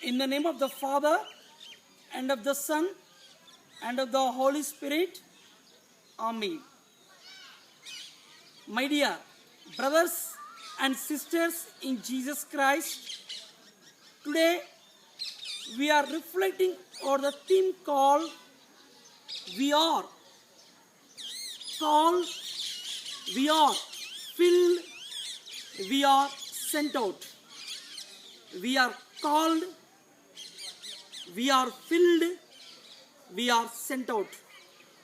In the name of the Father, and of the Son, and of the Holy Spirit. Amen. My dear brothers and sisters in Jesus Christ, today we are reflecting on the theme called We Are Called, We Are Filled, We Are Sent Out. We are called, we are filled, we are sent out.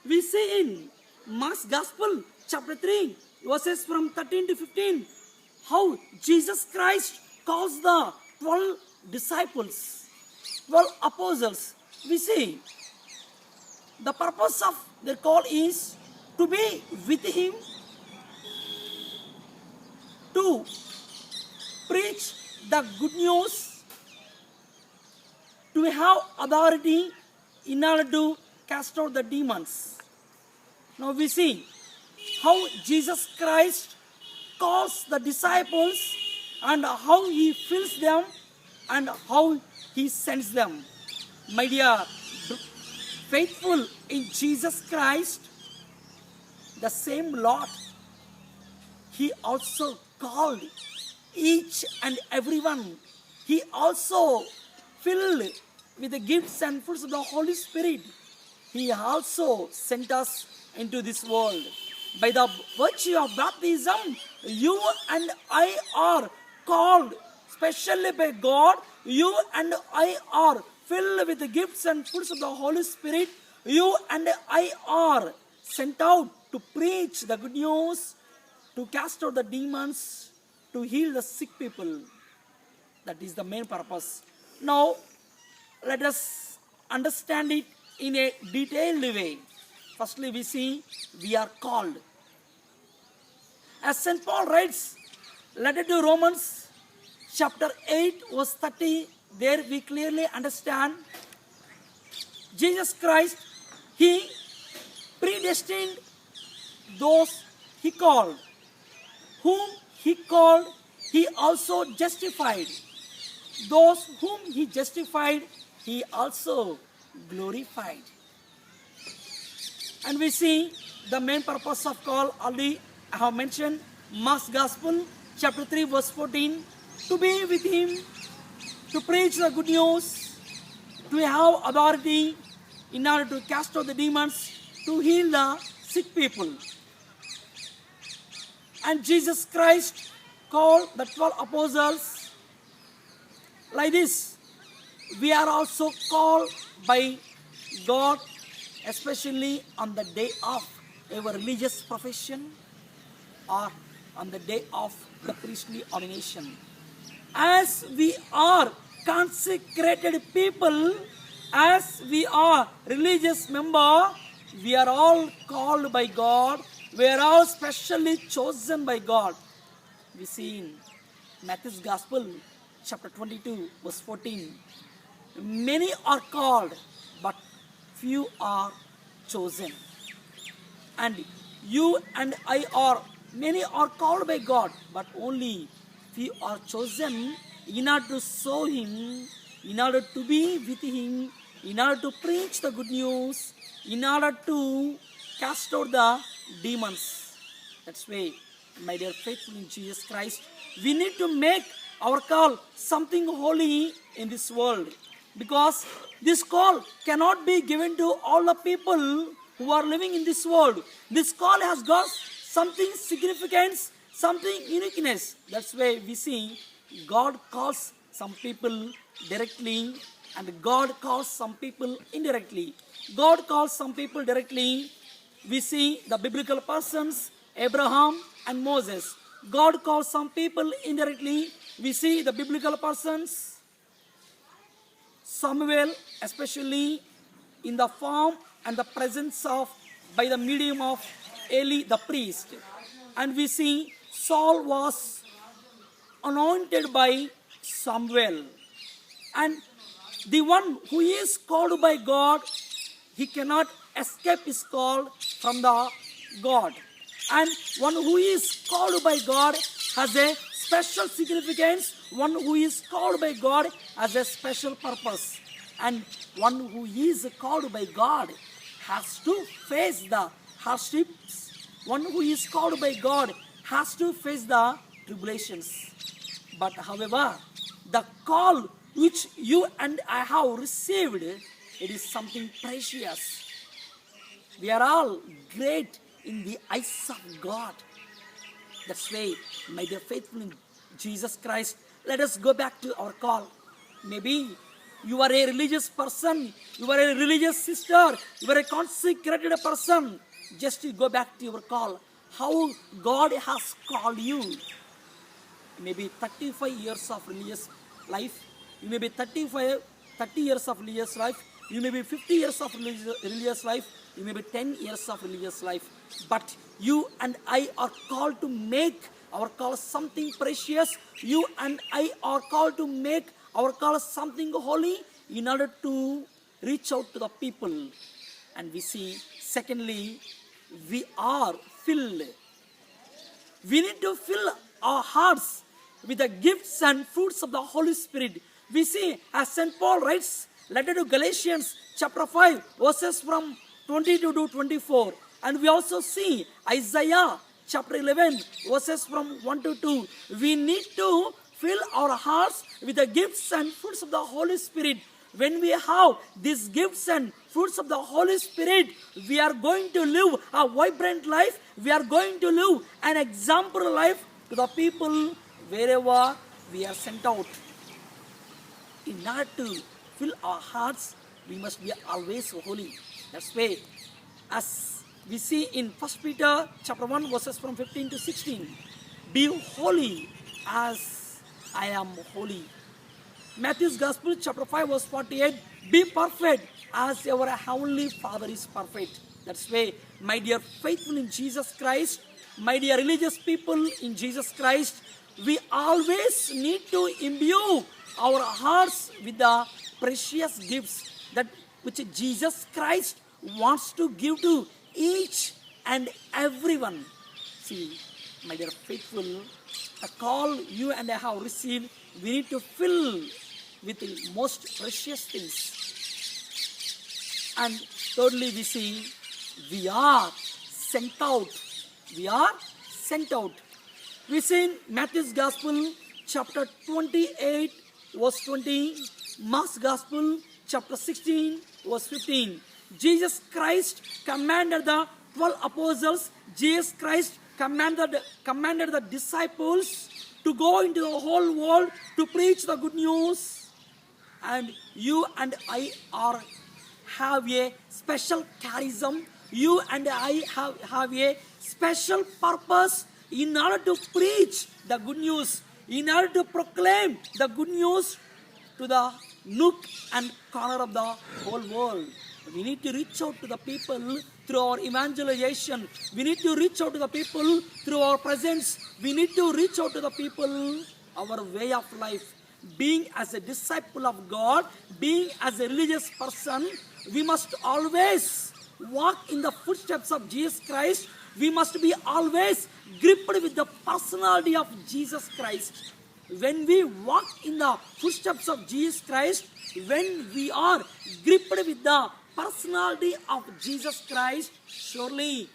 We see in Mark's Gospel, chapter 3, verses from 13 to 15, how Jesus Christ calls the 12 disciples, 12 apostles. We see the purpose of their call is to be with Him, to preach the good news, to have authority in order to cast out the demons. Now we see how Jesus Christ calls the disciples and how He fills them and how He sends them. My dear faithful in Jesus Christ, the same Lord, He also called each and everyone. He also filled with the gifts and fruits of the Holy Spirit. He also sent us into this world. By the virtue of baptism, you and I are called specially by God. You and I are filled with the gifts and fruits of the Holy Spirit. You and I are sent out to preach the good news, to cast out the demons, to heal the sick people. That is the main purpose. Now, let us understand it in a detailed way. Firstly, we see we are called. As St. Paul writes, letter to Romans, chapter 8, verse 30, there we clearly understand Jesus Christ, He predestined those He called. Whom He called, He also justified. Those whom He justified, He also glorified. And we see the main purpose of call already I have mentioned, Mark's Gospel, chapter 3, verse 14, to be with Him, to preach the good news, to have authority in order to cast out the demons, to heal the sick people. And Jesus Christ called the 12 apostles like this. We are also called by God, especially on the day of our religious profession or on the day of the priestly ordination. As we are consecrated people, as we are religious member, we are all called by God. We are all specially chosen by God. We see in Matthew's Gospel, chapter 22, verse 14. Many are called, but few are chosen. And you and I are, many are called by God, but only few are chosen in order to show Him, in order to be with Him, in order to preach the good news, in order to cast out the demons. That's why, my dear faithful in Jesus Christ, we need to make our call something holy in this world. Because this call cannot be given to all the people who are living in this world. This call has got something significance, something uniqueness. That's why we see God calls some people directly and God calls some people indirectly. God calls some people directly. We see the biblical persons, Abraham and Moses. God calls some people indirectly. We see the biblical persons, Samuel, especially in the form and the presence of, by the medium of Eli the priest. And we see Saul was anointed by Samuel. And the one who is called by God, he cannot escape his call from the God. And one who is called by God has a special significance. one who is called by God has a special purpose. And one who is called by God has to face the hardships. One who is called by God has to face the tribulations. But however, the call which you and I have received, it is something precious. We are all great in the eyes of God. That's why, my dear faithful in Jesus Christ, let us go back to our call. Maybe you are a religious person, you are a religious sister, you are a consecrated person. Just to go back to your call. How God has called you. Maybe 35 years of religious life. You may be 30 years of religious life. You may be 50 years of religious life. You may be 10 years of religious life. But you and I are called to make our call something precious. You and I are called to make our call something holy in order to reach out to the people. And we see, secondly, we are filled. We need to fill our hearts with the gifts and fruits of the Holy Spirit. We see, as St. Paul writes, letter to Galatians chapter 5, verses from 22 to 24. And we also see Isaiah chapter 11, verses from 1 to 2. We need to fill our hearts with the gifts and fruits of the Holy Spirit. When we have these gifts and fruits of the Holy Spirit, we are going to live a vibrant life. We are going to live an example life to the people wherever we are sent out. In order to fill our hearts, we must be always holy. That's why, as we see in 1 Peter chapter 1, verses from 15 to 16, be holy as I am holy. Matthew's Gospel chapter 5, verse 48, be perfect as your heavenly Father is perfect. That's why, my dear faithful in Jesus Christ, my dear religious people in Jesus Christ, we always need to imbue our hearts with the precious gifts that which Jesus Christ wants to give to each and everyone. See, my dear faithful, the call you and I have received, we need to fill with the most precious things. And thirdly, we see, we are sent out. We are sent out. We see in Matthew's Gospel, chapter 28, verse 20, Mark's Gospel, chapter 16, verse 15. Jesus Christ commanded the 12 apostles, Jesus Christ commanded the disciples to go into the whole world to preach the good news. And you and I have a special charism. You and I have a special purpose in order to preach the good news, in order to proclaim the good news to the nook and corner of the whole world. We need to reach out to the people through our evangelization. We need to reach out to the people through our presence. We need to reach out to the people, our way of life. Being as a disciple of God, being as a religious person, we must always walk in the footsteps of Jesus Christ. We must be always gripped with the personality of Jesus Christ. When we walk in the footsteps of Jesus Christ, when we are gripped with the personality of Jesus Christ, surely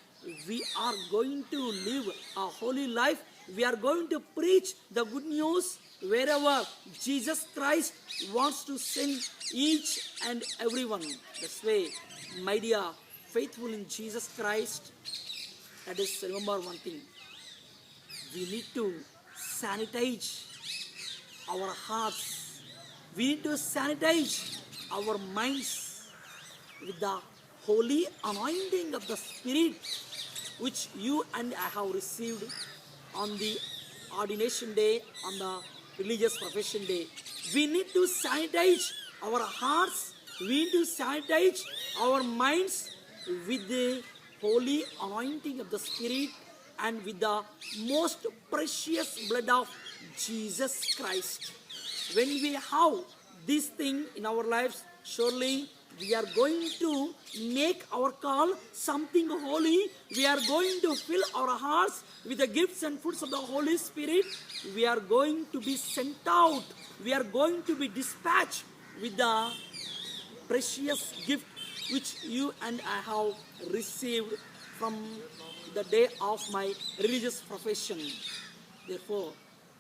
we are going to live a holy life. We are going to preach the good news wherever Jesus Christ wants to send each and everyone. That's why, my dear faithful in Jesus Christ, let us remember one thing. We need to sanitize our hearts. We need to sanitize our minds with the holy anointing of the Spirit, which you and I have received on the ordination day, on the religious profession day. We need to sanitize our hearts. We need to sanitize our minds with the holy anointing of the Spirit and with the most precious blood of Jesus Christ. When we have this thing in our lives, surely We are going to make our call something holy. We are going to fill our hearts with the gifts and fruits of the Holy Spirit. We are going to be sent out. We are going to be dispatched with the precious gift which you and I have received from the day of my religious profession. Therefore,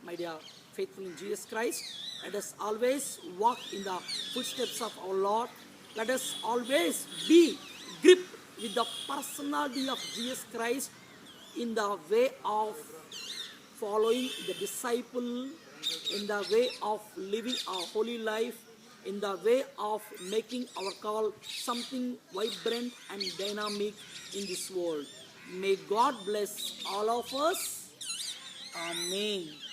my dear faithful in Jesus Christ, let us always walk in the footsteps of our Lord. Let us always be gripped with the personality of Jesus Christ in the way of following the disciple, in the way of living a holy life, in the way of making our call something vibrant and dynamic in this world. May God bless all of us. Amen.